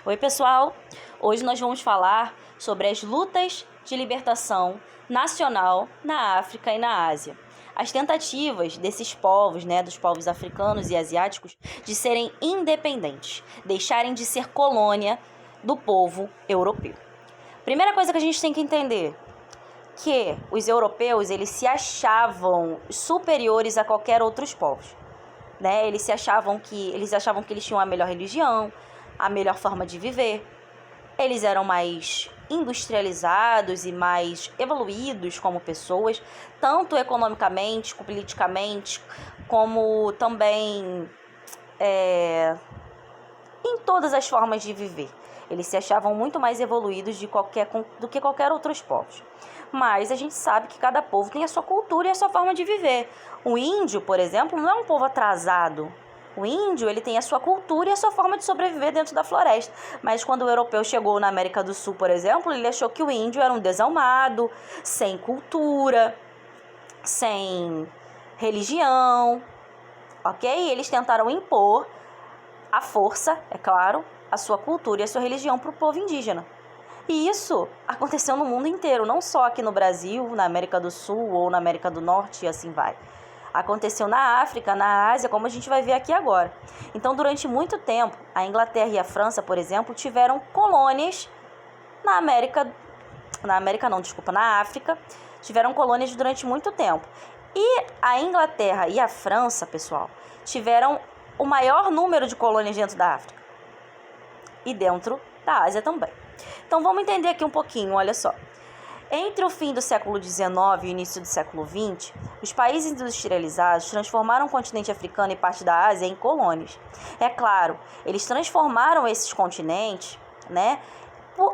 Oi, pessoal! Hoje nós vamos falar sobre as lutas de libertação nacional na África e na Ásia. As tentativas desses povos, dos povos africanos e asiáticos, de serem independentes, deixarem de ser colônia do povo europeu. Primeira coisa que a gente tem que entender, que os europeus, eles se achavam superiores a qualquer outros povos. Eles achavam que eles tinham a melhor religião, a melhor forma de viver. Eles eram mais industrializados e mais evoluídos como pessoas, tanto economicamente, politicamente, como também em todas as formas de viver. Eles se achavam muito mais evoluídos do que qualquer outros povos. Mas a gente sabe que cada povo tem a sua cultura e a sua forma de viver. O índio, por exemplo, não é um povo atrasado. O índio, ele tem a sua cultura e a sua forma de sobreviver dentro da floresta. Mas quando o europeu chegou na América do Sul, por exemplo, ele achou que o índio era um desalmado, sem cultura, sem religião, ok? E eles tentaram impor à força, é claro, a sua cultura e a sua religião para o povo indígena. E isso aconteceu no mundo inteiro, não só aqui no Brasil, na América do Sul ou na América do Norte e assim vai. Aconteceu na África, na Ásia, como a gente vai ver aqui agora. Então, durante muito tempo, a Inglaterra e a França, por exemplo, tiveram colônias na África, tiveram colônias durante muito tempo. E a Inglaterra e a França, pessoal, tiveram o maior número de colônias dentro da África e dentro da Ásia também. Então, vamos entender aqui um pouquinho, olha só. Entre o fim do século XIX e o início do século XX, os países industrializados transformaram o continente africano e parte da Ásia em colônias. É claro, eles transformaram esses continentes,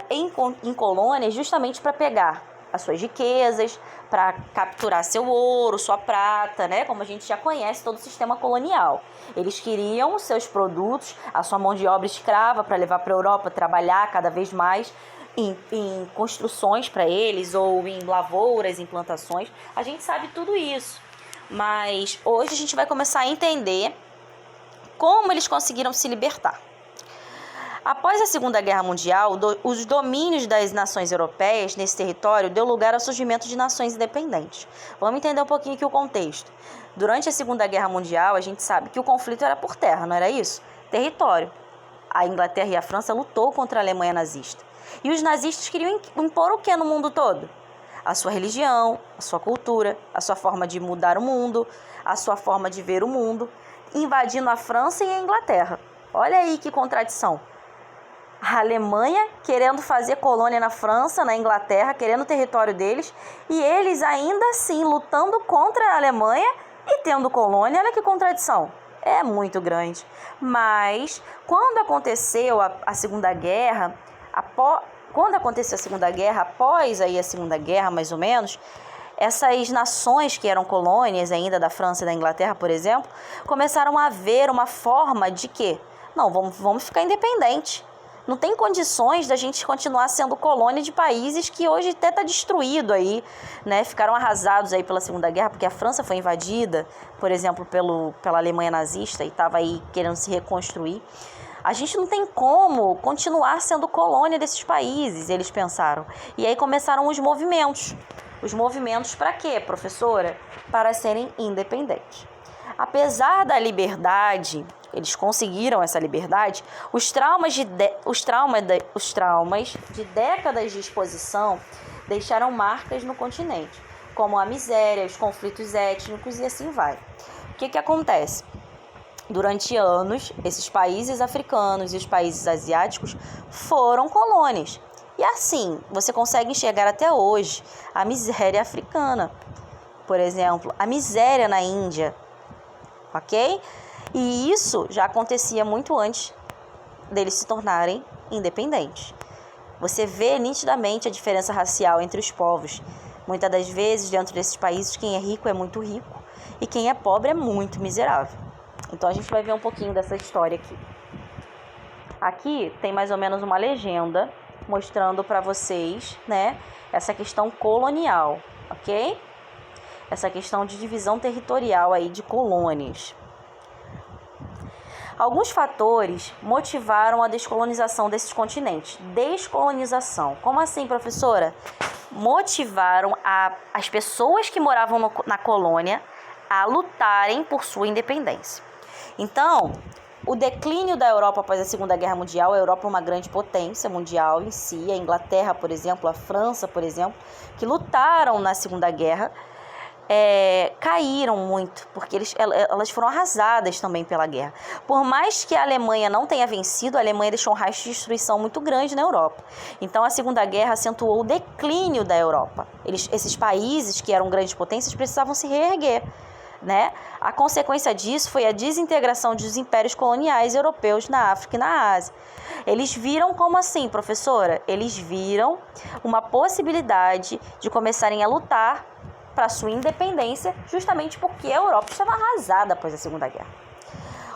em colônias justamente para pegar as suas riquezas, para capturar seu ouro, sua prata, como a gente já conhece todo o sistema colonial. Eles queriam os seus produtos, a sua mão de obra escrava para levar para a Europa, trabalhar cada vez mais em construções para eles, ou em lavouras, em plantações. A gente sabe tudo isso, mas hoje a gente vai começar a entender como eles conseguiram se libertar. Após a Segunda Guerra Mundial, os domínios das nações europeias nesse território deu lugar ao surgimento de nações independentes. Vamos entender um pouquinho aqui o contexto. Durante a Segunda Guerra Mundial, a gente sabe que o conflito era por terra, não era isso? Território. A Inglaterra e a França lutou contra a Alemanha nazista. E os nazistas queriam impor o que no mundo todo? A sua religião, a sua cultura, a sua forma de mudar o mundo, a sua forma de ver o mundo, invadindo a França e a Inglaterra. Olha aí que contradição. A Alemanha querendo fazer colônia na França, na Inglaterra, querendo o território deles, e eles ainda assim lutando contra a Alemanha e tendo colônia. Olha que contradição. É muito grande. Mas quando aconteceu a Segunda Guerra, após aí a Segunda Guerra, mais ou menos, essas nações que eram colônias ainda da França e da Inglaterra, por exemplo, começaram a ver uma forma de que, não, vamos ficar independentes. Não tem condições da gente continuar sendo colônia de países que hoje até está destruído aí, Ficaram arrasados aí pela Segunda Guerra, porque a França foi invadida, por exemplo, pela Alemanha nazista e estava aí querendo se reconstruir. A gente não tem como continuar sendo colônia desses países, eles pensaram. E aí começaram os movimentos. Os movimentos para quê, professora? Para serem independentes. Apesar da liberdade, eles conseguiram essa liberdade, os traumas de décadas de exposição deixaram marcas no continente, como a miséria, os conflitos étnicos e assim vai. O que acontece? Durante anos, esses países africanos e os países asiáticos foram colônias. E assim, você consegue enxergar até hoje a miséria africana. Por exemplo, a miséria na Índia, ok? E isso já acontecia muito antes deles se tornarem independentes. Você vê nitidamente a diferença racial entre os povos. Muitas das vezes, dentro desses países, quem é rico é muito rico e quem é pobre é muito miserável. Então, a gente vai ver um pouquinho dessa história aqui. Aqui tem mais ou menos uma legenda mostrando para vocês, essa questão colonial, ok? Essa questão de divisão territorial aí de colônias. Alguns fatores motivaram a descolonização desses continentes. Descolonização. Como assim, professora? Motivaram as pessoas que moravam na colônia a lutarem por sua independência. Então, o declínio da Europa após a Segunda Guerra Mundial, a Europa é uma grande potência mundial em si, a Inglaterra, por exemplo, a França, por exemplo, que lutaram na Segunda Guerra, caíram muito, porque elas foram arrasadas também pela guerra. Por mais que a Alemanha não tenha vencido, a Alemanha deixou um rastro de destruição muito grande na Europa. Então, a Segunda Guerra acentuou o declínio da Europa. Esses países que eram grandes potências precisavam se reerguer, né? A consequência disso foi a desintegração dos impérios coloniais europeus na África e na Ásia. Eles viram como assim, professora? Eles viram uma possibilidade de começarem a lutar para sua independência, justamente porque a Europa estava arrasada após a Segunda Guerra.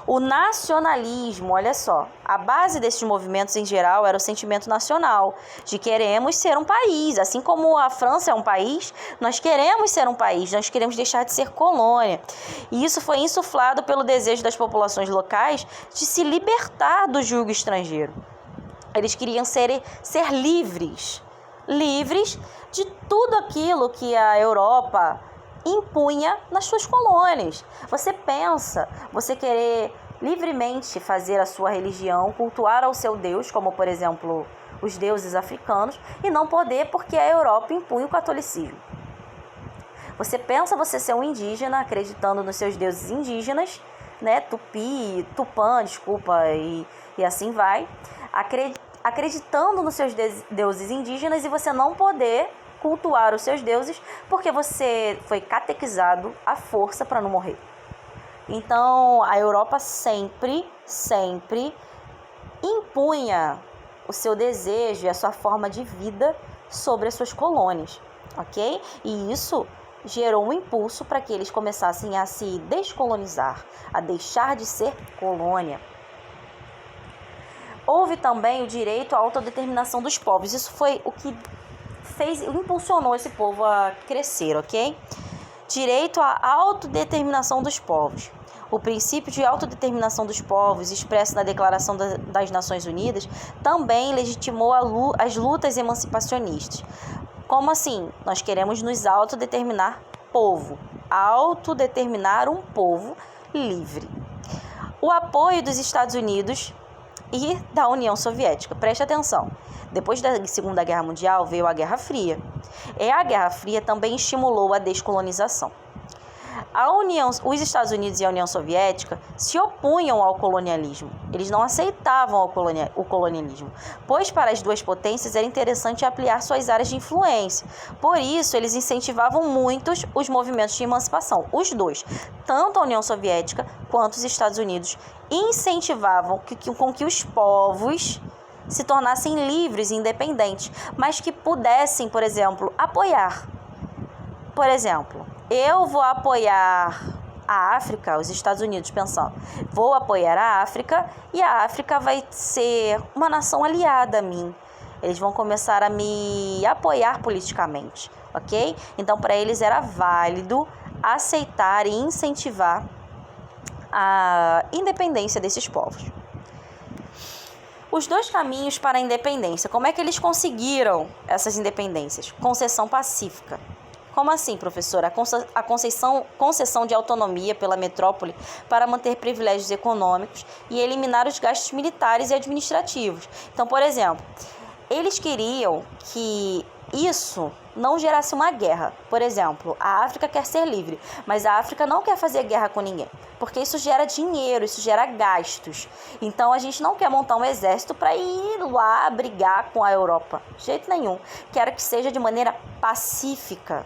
O nacionalismo, olha só, a base desses movimentos em geral era o sentimento nacional, de queremos ser um país, assim como a França é um país, nós queremos ser um país, nós queremos deixar de ser colônia. E isso foi insuflado pelo desejo das populações locais de se libertar do jugo estrangeiro. Eles queriam ser livres de tudo aquilo que a Europa impunha nas suas colônias. Você pensa, você querer livremente fazer a sua religião, cultuar ao seu Deus, como por exemplo os deuses africanos, e não poder porque a Europa impunha o catolicismo. Você pensa você ser um indígena, acreditando nos seus deuses indígenas, né, Tupã, e assim vai, acreditando nos seus deuses indígenas e você não poder cultuar os seus deuses porque você foi catequizado à força para não morrer. Então, a Europa sempre impunha o seu desejo e a sua forma de vida sobre as suas colônias, ok? E isso gerou um impulso para que eles começassem a se descolonizar, a deixar de ser colônia. Houve também o direito à autodeterminação dos povos. Isso foi o que impulsionou esse povo a crescer, ok? Direito à autodeterminação dos povos. O princípio de autodeterminação dos povos, expresso na Declaração das Nações Unidas, também legitimou as lutas emancipacionistas. Como assim? Nós queremos nos autodeterminar autodeterminar um povo livre. O apoio dos Estados Unidos e da União Soviética. Preste atenção. Depois da Segunda Guerra Mundial veio a Guerra Fria. E a Guerra Fria também estimulou a descolonização. Os Estados Unidos e a União Soviética se opunham ao colonialismo. Eles não aceitavam o colonialismo, pois para as duas potências era interessante ampliar suas áreas de influência. Por isso, eles incentivavam muito os movimentos de emancipação. Os dois, tanto a União Soviética quanto os Estados Unidos, incentivavam com que os povos se tornassem livres e independentes, mas que pudessem, por exemplo, apoiar. Por exemplo, eu vou apoiar a África, os Estados Unidos pensando, vou apoiar a África e a África vai ser uma nação aliada a mim. Eles vão começar a me apoiar politicamente, ok? Então, para eles era válido aceitar e incentivar a independência desses povos. Os dois caminhos para a independência. Como é que eles conseguiram essas independências? Concessão pacífica. Como assim, professora? A concessão de autonomia pela metrópole para manter privilégios econômicos e eliminar os gastos militares e administrativos. Então, por exemplo, eles queriam que isso não gerasse uma guerra. Por exemplo, a África quer ser livre, mas a África não quer fazer guerra com ninguém, porque isso gera dinheiro, isso gera gastos. Então, a gente não quer montar um exército para ir lá brigar com a Europa. De jeito nenhum. Quero que seja de maneira pacífica.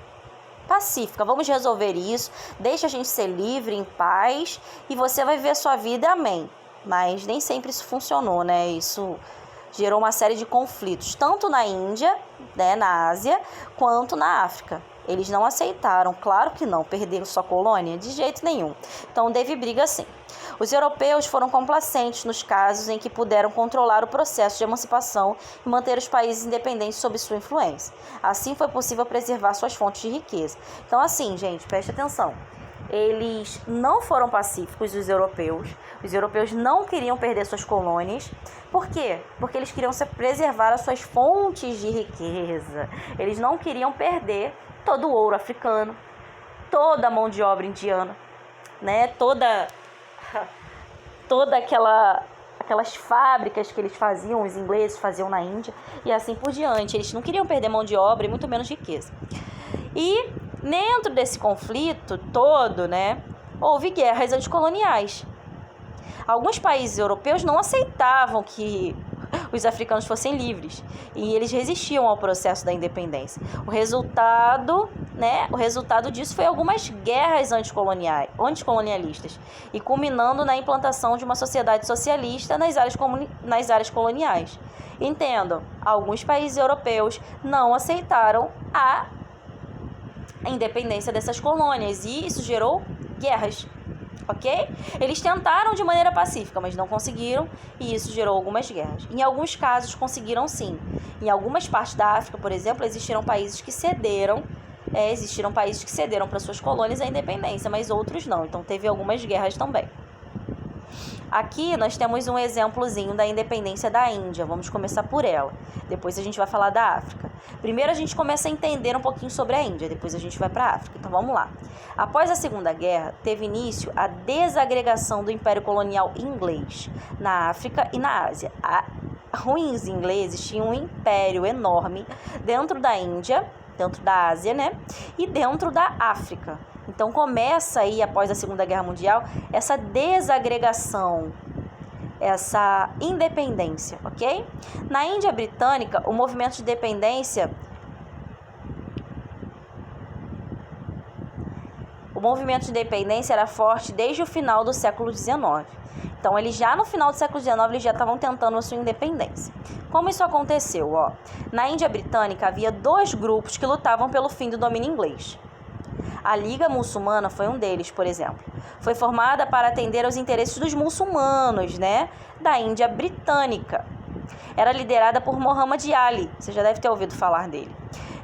Vamos resolver isso, deixa a gente ser livre, em paz, e você vai viver a sua vida, amém. Mas nem sempre isso funcionou, né? Isso gerou uma série de conflitos, tanto na Índia, né, na Ásia, quanto na África. Eles não aceitaram, claro que não, perderam sua colônia, de jeito nenhum. Então, teve briga sim. Os europeus foram complacentes nos casos em que puderam controlar o processo de emancipação e manter os países independentes sob sua influência. Assim, foi possível preservar suas fontes de riqueza. Então, assim, gente, preste atenção. eles não foram pacíficos, os europeus. Os europeus não queriam perder suas colônias. Por quê? Porque eles queriam preservar as suas fontes de riqueza. Eles não queriam perder todo o ouro africano, toda a mão de obra indiana, né? Toda aquelas fábricas que eles faziam, os ingleses faziam na Índia e assim por diante. Eles não queriam perder mão de obra e muito menos riqueza. E dentro desse conflito todo, né, houve guerras anticoloniais. Alguns países europeus não aceitavam que os africanos fossem livres e eles resistiam ao processo da independência. O resultado disso foi algumas guerras anticolonialistas e culminando na implantação de uma sociedade socialista nas áreas coloniais. Entendam, alguns países europeus não aceitaram a independência dessas colônias e isso gerou guerras. Ok? Eles tentaram de maneira pacífica, mas não conseguiram e isso gerou algumas guerras. Em alguns casos conseguiram sim. Em algumas partes da África, por exemplo, existiram países que cederam para suas colônias a independência, mas outros não. Então teve algumas guerras também. Aqui nós temos um exemplozinho da independência da Índia. Vamos começar por ela. Depois a gente vai falar da África. Primeiro a gente começa a entender um pouquinho sobre a Índia, depois a gente vai para a África. Então vamos lá. Após a Segunda Guerra, teve início a desagregação do Império Colonial Inglês na África e na Ásia. Os ingleses tinham um império enorme dentro da Índia, dentro da Ásia, né? E dentro da África. Então começa aí, após a Segunda Guerra Mundial, essa desagregação, essa independência, ok? Na Índia Britânica, o movimento de independência era forte desde o final do século XIX. Então, no final do século XIX, eles já estavam tentando a sua independência. Como isso aconteceu? Na Índia Britânica, havia 2 grupos que lutavam pelo fim do domínio inglês. A Liga Muçulmana foi um deles, por exemplo. Foi formada para atender aos interesses dos muçulmanos, né, da Índia Britânica. Era liderada por Muhammad Ali, você já deve ter ouvido falar dele,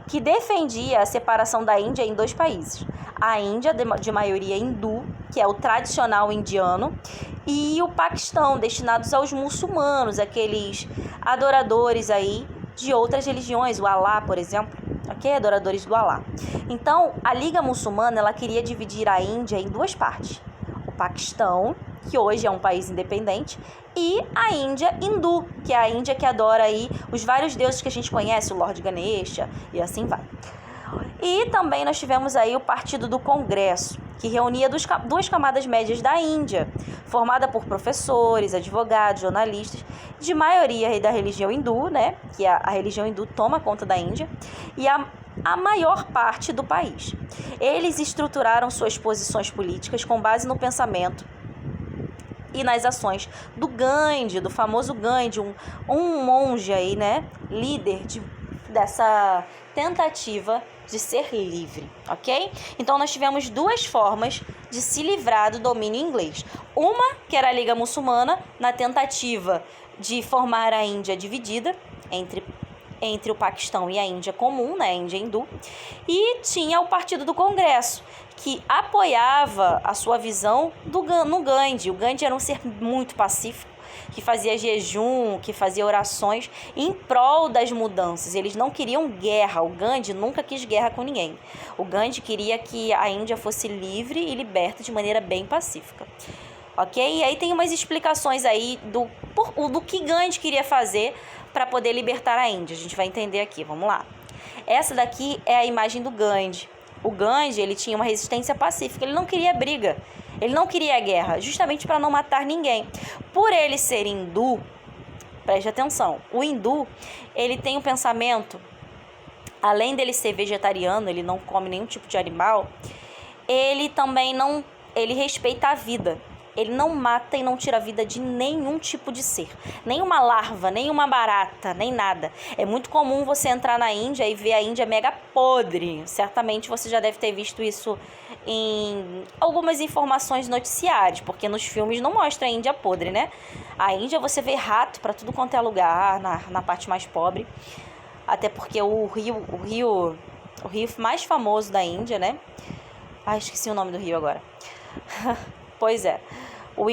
que defendia a separação da Índia em 2 países. A Índia, de maioria hindu, que é o tradicional indiano, e o Paquistão, destinados aos muçulmanos, aqueles adoradores aí de outras religiões, o Alá, por exemplo, ok? Adoradores do Alá. Então, a Liga Muçulmana, ela queria dividir a Índia em 2 partes. O Paquistão, que hoje é um país independente, e a Índia hindu, que é a Índia que adora aí os vários deuses que a gente conhece, o Lord Ganesha e assim vai. E também nós tivemos aí o Partido do Congresso, que reunia 2 camadas médias da Índia, formada por professores, advogados, jornalistas, de maioria aí da religião hindu, né? Que a religião hindu toma conta da Índia, e a maior parte do país. Eles estruturaram suas posições políticas com base no pensamento e nas ações do Gandhi, do famoso Gandhi, um monge aí, né? Líder dessa tentativa de ser livre, ok? Então, nós tivemos 2 formas de se livrar do domínio inglês. Uma, que era a Liga Muçulmana, na tentativa de formar a Índia dividida entre o Paquistão e a Índia comum, né, a Índia hindu. E tinha o Partido do Congresso, que apoiava a sua visão no Gandhi. O Gandhi era um ser muito pacífico, que fazia jejum, que fazia orações em prol das mudanças. Eles não queriam guerra. O Gandhi nunca quis guerra com ninguém. O Gandhi queria que a Índia fosse livre e liberta de maneira bem pacífica. Ok? E aí tem umas explicações aí do que Gandhi queria fazer para poder libertar a Índia. A gente vai entender aqui. Vamos lá. Essa daqui é a imagem do Gandhi. O Gandhi, ele tinha uma resistência pacífica. Ele não queria briga. Ele não queria guerra, justamente para não matar ninguém. Por ele ser hindu, preste atenção, o hindu, ele tem um pensamento, além dele ser vegetariano, ele não come nenhum tipo de animal, ele também ele respeita a vida. Ele não mata e não tira a vida de nenhum tipo de ser. Nem uma larva, nem uma barata, nem nada. É muito comum você entrar na Índia e ver a Índia mega podre. Certamente você já deve ter visto isso em algumas informações noticiárias, porque nos filmes não mostra a Índia podre, né? A Índia você vê rato para tudo quanto é lugar, na parte mais pobre. Até porque o rio mais famoso da Índia, né? Ai, esqueci o nome do rio agora. Pois é. O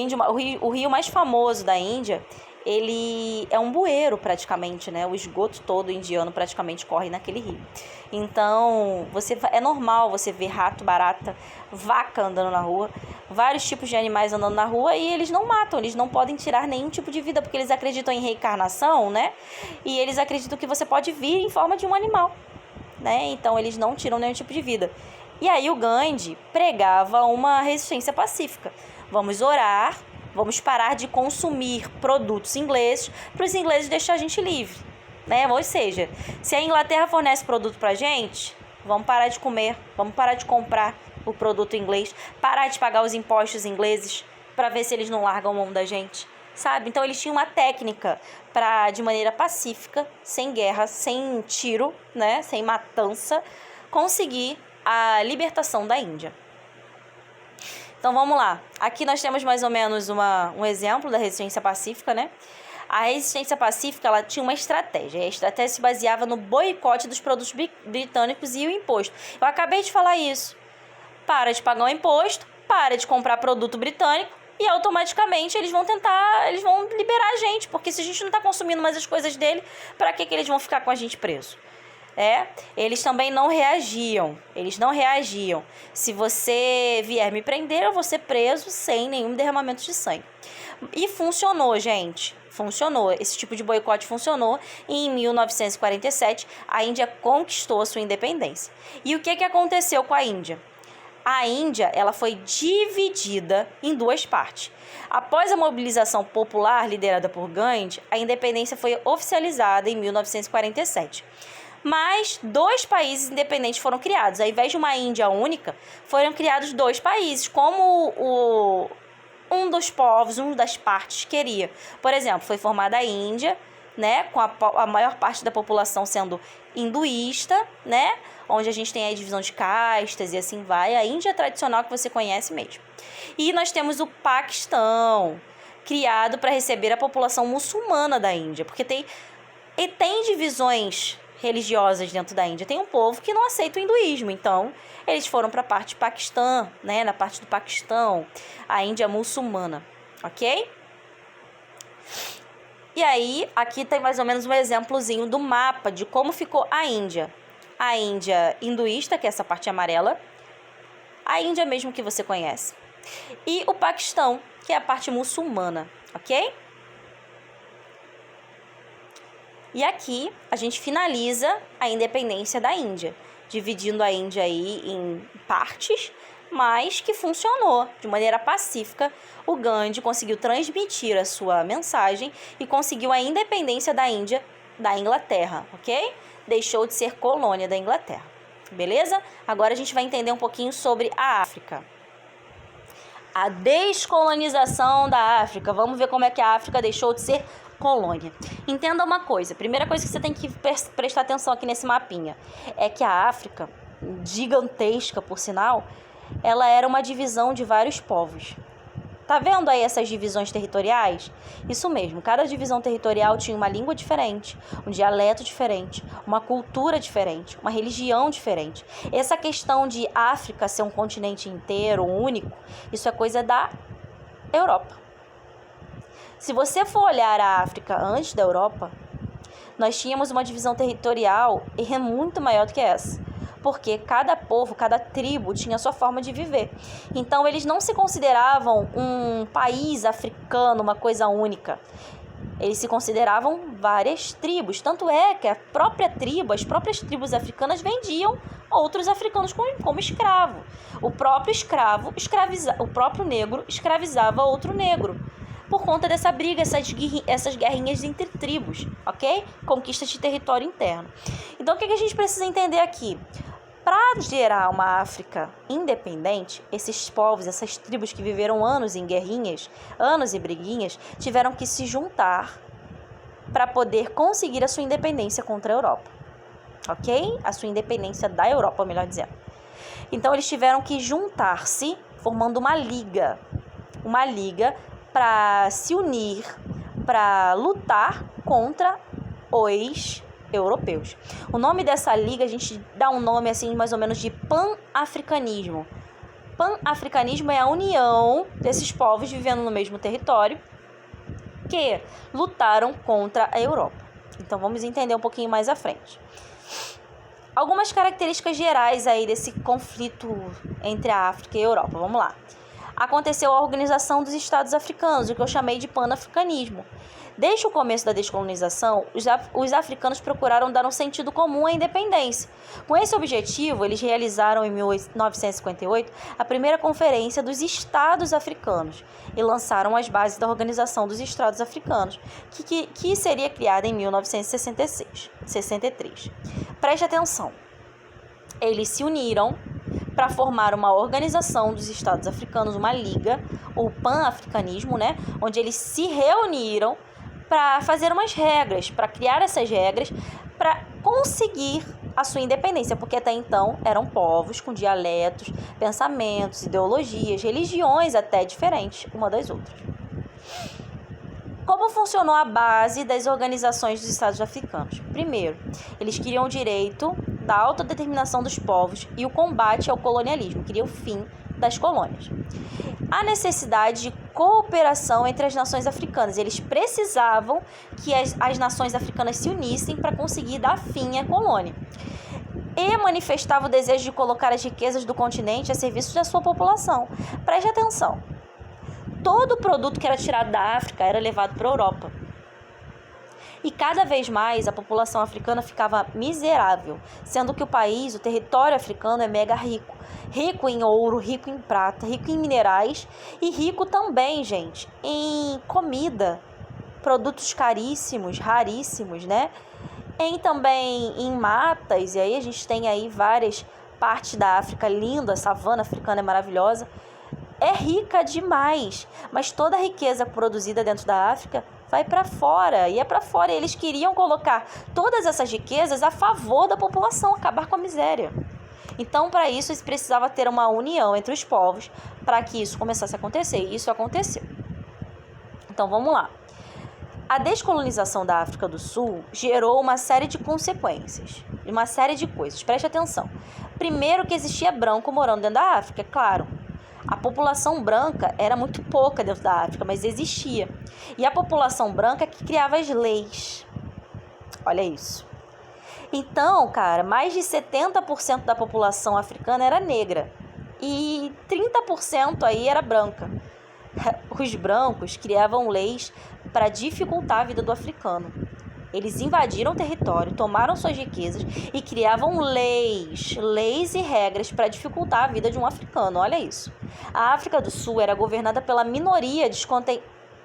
rio mais famoso da Índia, ele é um bueiro praticamente, né? O esgoto todo indiano praticamente corre naquele rio. Então, é normal você ver rato, barata, vaca andando na rua, vários tipos de animais andando na rua e eles não matam, eles não podem tirar nenhum tipo de vida, porque eles acreditam em reencarnação, né? E eles acreditam que você pode vir em forma de um animal, né? Então, eles não tiram nenhum tipo de vida. E aí o Gandhi pregava uma resistência pacífica. Vamos orar, vamos parar de consumir produtos ingleses para os ingleses deixar a gente livre, né? Ou seja, se a Inglaterra fornece produto pra gente, vamos parar de comer, vamos parar de comprar o produto inglês, parar de pagar os impostos ingleses para ver se eles não largam a mão da gente, sabe? Então eles tinham uma técnica para, de maneira pacífica, sem guerra, sem tiro, né? Sem matança, conseguir a libertação da Índia. Então vamos lá. Aqui nós temos mais ou menos um exemplo da resistência pacífica, né? A resistência pacífica, ela tinha uma estratégia. E a estratégia se baseava no boicote dos produtos britânicos e o imposto. Eu acabei de falar isso. Para de pagar o imposto, para de comprar produto britânico e automaticamente eles vão liberar a gente. Porque se a gente não está consumindo mais as coisas dele, para que eles vão ficar com a gente preso? Eles também não reagiam. Se você vier me prender, eu vou ser preso sem nenhum derramamento de sangue. E funcionou, gente. Funcionou. Esse tipo de boicote funcionou. E em 1947, a Índia conquistou a sua independência. E o que aconteceu com a Índia? A Índia, ela foi dividida em duas partes. Após a mobilização popular liderada por Gandhi, a independência foi oficializada em 1947. Mas 2 países independentes foram criados. Ao invés de uma Índia única, foram criados 2 países, como um dos povos, uma das partes queria. Por exemplo, foi formada a Índia, né, com a maior parte da população sendo hinduísta, né, onde a gente tem a divisão de castas e assim vai. A Índia tradicional que você conhece mesmo. E nós temos o Paquistão, criado para receber a população muçulmana da Índia, porque tem divisões religiosas dentro da Índia. Tem um povo que não aceita o hinduísmo, então eles foram para a parte de Paquistão, né? Na parte do Paquistão, a Índia muçulmana, ok? E aí, aqui tem mais ou menos um exemplozinho do mapa de como ficou a Índia. A Índia hinduísta, que é essa parte amarela, a Índia mesmo que você conhece, e o Paquistão, que é a parte muçulmana, ok? E aqui a gente finaliza a independência da Índia, dividindo a Índia aí em partes, mas que funcionou de maneira pacífica. O Gandhi conseguiu transmitir a sua mensagem e conseguiu a independência da Índia da Inglaterra, ok? Deixou de ser colônia da Inglaterra, beleza? Agora a gente vai entender um pouquinho sobre a África. A descolonização da África. Vamos ver como é que a África deixou de ser colônia. Entenda uma coisa. Primeira coisa que você tem que prestar atenção aqui nesse mapinha é que a África, gigantesca por sinal, ela era uma divisão de vários povos. Tá vendo aí essas divisões territoriais? Isso mesmo, cada divisão territorial tinha uma língua diferente, um dialeto diferente, uma cultura diferente, uma religião diferente. Essa questão de África ser um continente inteiro, único, isso é coisa da Europa. Se você for olhar a África antes da Europa, nós tínhamos uma divisão territorial muito maior do que essa. Porque cada povo, cada tribo tinha a sua forma de viver. Então, eles não se consideravam um país africano, uma coisa única. Eles se consideravam várias tribos. Tanto é que a própria tribo, as próprias tribos africanas vendiam outros africanos como escravo. O próprio negro escravizava outro negro. Por conta dessa briga, essas guerrinhas entre tribos, ok? Conquista de território interno. Então, o que a gente precisa entender aqui? Para gerar uma África independente, esses povos, essas tribos que viveram anos em guerrinhas, anos e briguinhas, tiveram que se juntar para poder conseguir a sua independência contra a Europa, ok? A sua independência da Europa, melhor dizendo. Então, eles tiveram que juntar-se, formando uma liga para se unir, para lutar contra os europeus. O nome dessa liga, a gente dá um nome assim mais ou menos de pan-africanismo. Pan-africanismo é a união desses povos vivendo no mesmo território que lutaram contra a Europa. Então vamos entender um pouquinho mais à frente. Algumas características gerais aí desse conflito entre a África e a Europa. Vamos lá. Aconteceu a organização dos Estados africanos, o que eu chamei de pan-africanismo. Desde o começo da descolonização, os africanos procuraram dar um sentido comum à independência. Com esse objetivo, eles realizaram em 1958 a primeira Conferência dos Estados Africanos e lançaram as bases da Organização dos Estados Africanos, que seria criada em 1963. Preste atenção, eles se uniram para formar uma organização dos Estados Africanos, uma liga, o pan-africanismo, né, onde eles se reuniram para fazer umas regras, para criar essas regras, para conseguir a sua independência, porque até então eram povos com dialetos, pensamentos, ideologias, religiões até diferentes uma das outras. Como funcionou a base das organizações dos Estados africanos? Primeiro, eles queriam o direito da autodeterminação dos povos e o combate ao colonialismo, queriam o fim das colônias. A necessidade de cooperação entre as nações africanas. Eles precisavam que as nações africanas se unissem para conseguir dar fim à colônia. E manifestava o desejo de colocar as riquezas do continente a serviço da sua população. Preste atenção. Todo o produto que era tirado da África era levado para a Europa. E cada vez mais a população africana ficava miserável, sendo que o país, o território africano é mega rico. Rico em ouro, rico em prata, rico em minerais e rico também, gente, em comida, produtos caríssimos, raríssimos, né? Também em matas, e aí a gente tem aí várias partes da África linda, a savana africana é maravilhosa. É rica demais, mas toda a riqueza produzida dentro da África vai para fora, e é para fora. Eles queriam colocar todas essas riquezas a favor da população, acabar com a miséria. Então, para isso, eles precisavam ter uma união entre os povos para que isso começasse a acontecer, e isso aconteceu. Então, vamos lá. A descolonização da África do Sul gerou uma série de consequências, uma série de coisas. Preste atenção. Primeiro, que existia branco morando dentro da África, é claro. A população branca era muito pouca dentro da África, mas existia. E a população branca que criava as leis. Olha isso. Então, cara, mais de 70% da população africana era negra. E 30% aí era branca. Os brancos criavam leis para dificultar a vida do africano. Eles invadiram o território, tomaram suas riquezas e criavam leis e regras para dificultar a vida de um africano. Olha isso. A África do Sul era governada pela minoria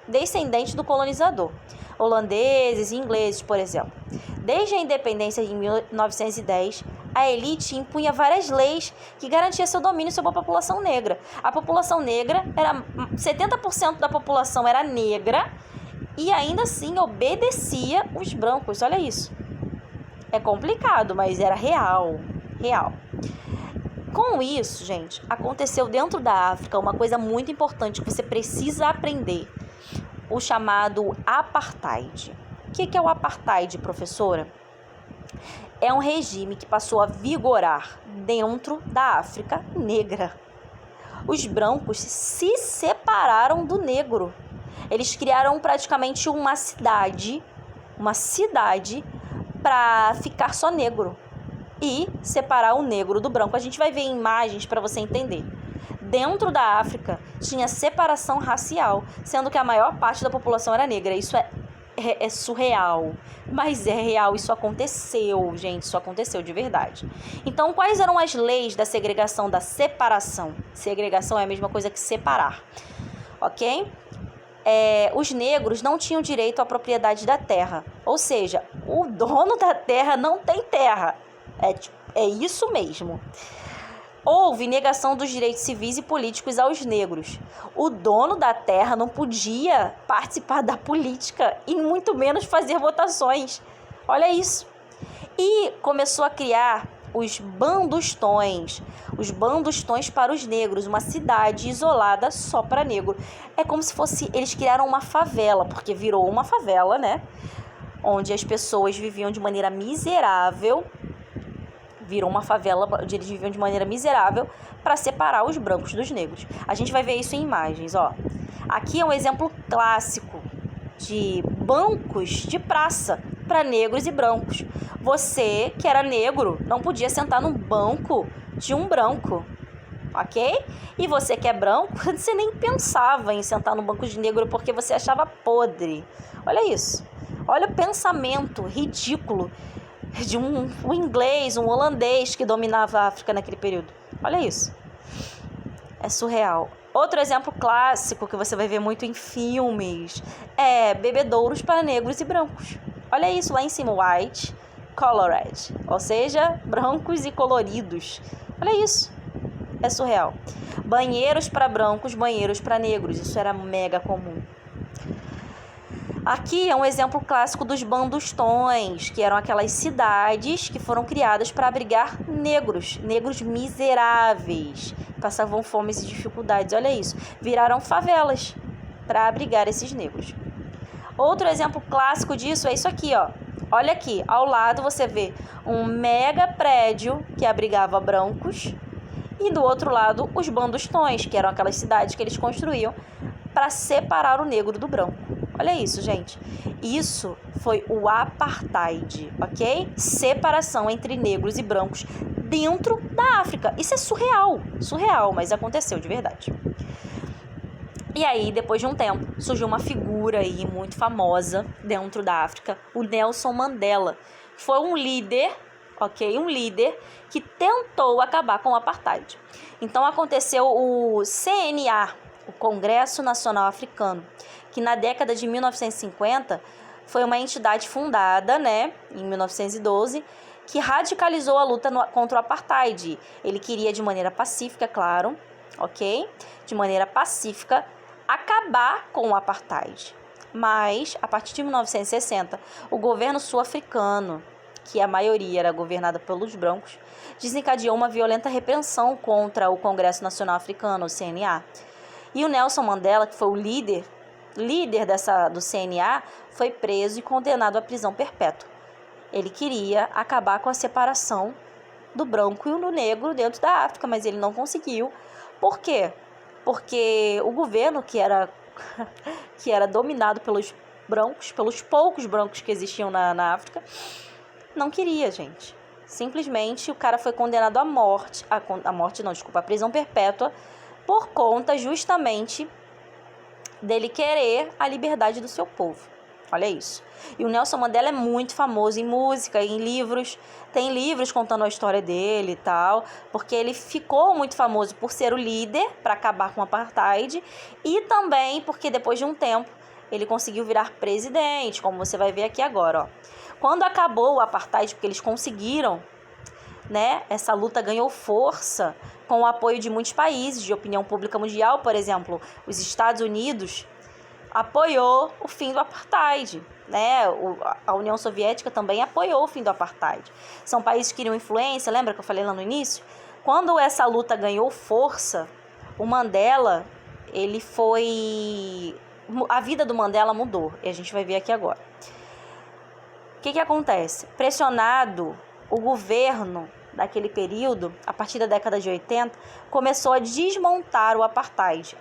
descendente do colonizador, holandeses e ingleses, por exemplo. Desde a independência de 1910, a elite impunha várias leis que garantiam seu domínio sobre a população negra. A população negra, 70% da população era negra, e ainda assim obedecia os brancos. Olha isso. É complicado, mas era real. Com isso, gente, aconteceu dentro da África uma coisa muito importante que você precisa aprender. O chamado apartheid. O que é o apartheid, professora? É um regime que passou a vigorar dentro da África negra. Os brancos se separaram do negro. Eles criaram praticamente uma cidade para ficar só negro e separar o negro do branco. A gente vai ver imagens para você entender. Dentro da África tinha separação racial, sendo que a maior parte da população era negra. Isso é surreal, mas é real, isso aconteceu, gente, isso aconteceu de verdade. Então, quais eram as leis da segregação, da separação? Segregação é a mesma coisa que separar, ok? Os negros não tinham direito à propriedade da terra, ou seja, o dono da terra não tem terra, é isso mesmo. Houve negação dos direitos civis e políticos aos negros. O dono da terra não podia participar da política e muito menos fazer votações. Olha isso. E começou a criar os bandustões para os negros, uma cidade isolada só para negro. É como se fosse, eles criaram uma favela, porque virou uma favela, né? Onde as pessoas viviam de maneira miserável, virou uma favela onde eles viviam de maneira miserável para separar os brancos dos negros. A gente vai ver isso em imagens, ó. Aqui é um exemplo clássico de bancos de praça para negros e brancos. Você, que era negro, não podia sentar num banco de um branco, ok? E você que é branco, você nem pensava em sentar no banco de negro porque você achava podre. Olha isso. Olha o pensamento ridículo de um inglês, um holandês que dominava a África naquele período. Olha isso. É surreal. Outro exemplo clássico que você vai ver muito em filmes é bebedouros para negros e brancos. Olha isso lá em cima, white, colored, ou seja, brancos e coloridos. Olha isso. É surreal. Banheiros para brancos, banheiros para negros. Isso era mega comum. Aqui é um exemplo clássico dos bandustões, que eram aquelas cidades que foram criadas para abrigar negros miseráveis, que passavam fome e dificuldades. Olha isso, viraram favelas para abrigar esses negros. Outro exemplo clássico disso é isso aqui, ó. Olha aqui, ao lado você vê um mega prédio que abrigava brancos e do outro lado os bandustões, que eram aquelas cidades que eles construíam para separar o negro do branco. Olha isso, gente. Isso foi o apartheid, ok? Separação entre negros e brancos dentro da África. Isso é surreal, mas aconteceu de verdade. E aí, depois de um tempo, surgiu uma figura aí muito famosa dentro da África, o Nelson Mandela. Foi um líder, ok? Um líder que tentou acabar com o apartheid. Então, aconteceu o CNA, o Congresso Nacional Africano, que na década de 1950 foi uma entidade fundada, né, em 1912, que radicalizou a luta contra o apartheid. Ele queria, de maneira pacífica, claro, ok? De maneira pacífica, acabar com o apartheid. Mas, a partir de 1960, o governo sul-africano, que a maioria era governada pelos brancos, desencadeou uma violenta repressão contra o Congresso Nacional Africano, o CNA. E o Nelson Mandela, que foi o líder do CNA, foi preso e condenado à prisão perpétua. Ele queria acabar com a separação do branco e do negro dentro da África, mas ele não conseguiu. Por quê? Porque o governo, que era dominado pelos brancos, pelos poucos brancos que existiam na África, não queria, gente. Simplesmente o cara foi condenado à morte, à prisão perpétua, por conta justamente dele querer a liberdade do seu povo. Olha isso. E o Nelson Mandela é muito famoso em música, em livros. Tem livros contando a história dele e tal, porque ele ficou muito famoso por ser o líder para acabar com o apartheid e também porque depois de um tempo ele conseguiu virar presidente, como você vai ver aqui agora, ó. Quando acabou o apartheid, porque eles conseguiram, né, essa luta ganhou força com o apoio de muitos países de opinião pública mundial. Por exemplo, os Estados Unidos apoiou o fim do apartheid, né? A União Soviética também apoiou o fim do apartheid. São países que queriam influência, lembra que eu falei lá no início? Quando essa luta ganhou força, o Mandela, a vida do Mandela mudou, e a gente vai ver aqui agora. O que acontece? Pressionado, o governo daquele período, a partir da década de 80, começou a desmontar o apartheid.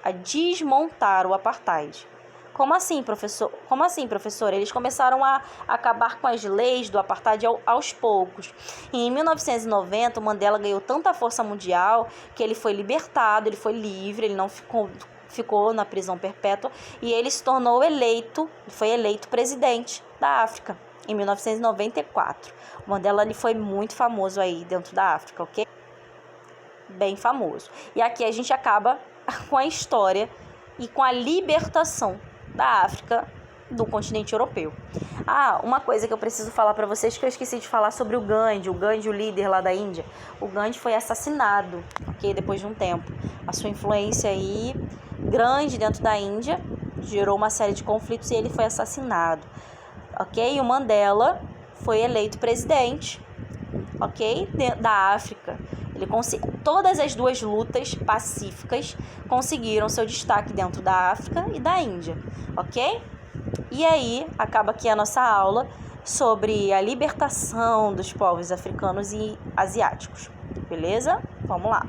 Como assim, professor? Eles começaram a acabar com as leis do apartheid aos poucos. E em 1990, o Mandela ganhou tanta força mundial que ele foi libertado, ele foi livre, ele não ficou na prisão perpétua e ele foi eleito presidente da África em 1994. O Mandela ele foi muito famoso aí dentro da África, ok? Bem famoso. E aqui a gente acaba com a história e com a libertação da África do continente europeu. Uma coisa que eu preciso falar para vocês que eu esqueci de falar sobre o Gandhi, o líder lá da Índia. O Gandhi foi assassinado, ok? Depois de um tempo. A sua influência aí grande dentro da Índia gerou uma série de conflitos e ele foi assassinado, ok? E o Mandela foi eleito presidente, ok? Da África. Todas as duas lutas pacíficas conseguiram seu destaque dentro da África e da Índia, ok? E aí, acaba aqui a nossa aula sobre a libertação dos povos africanos e asiáticos. Beleza? Vamos lá.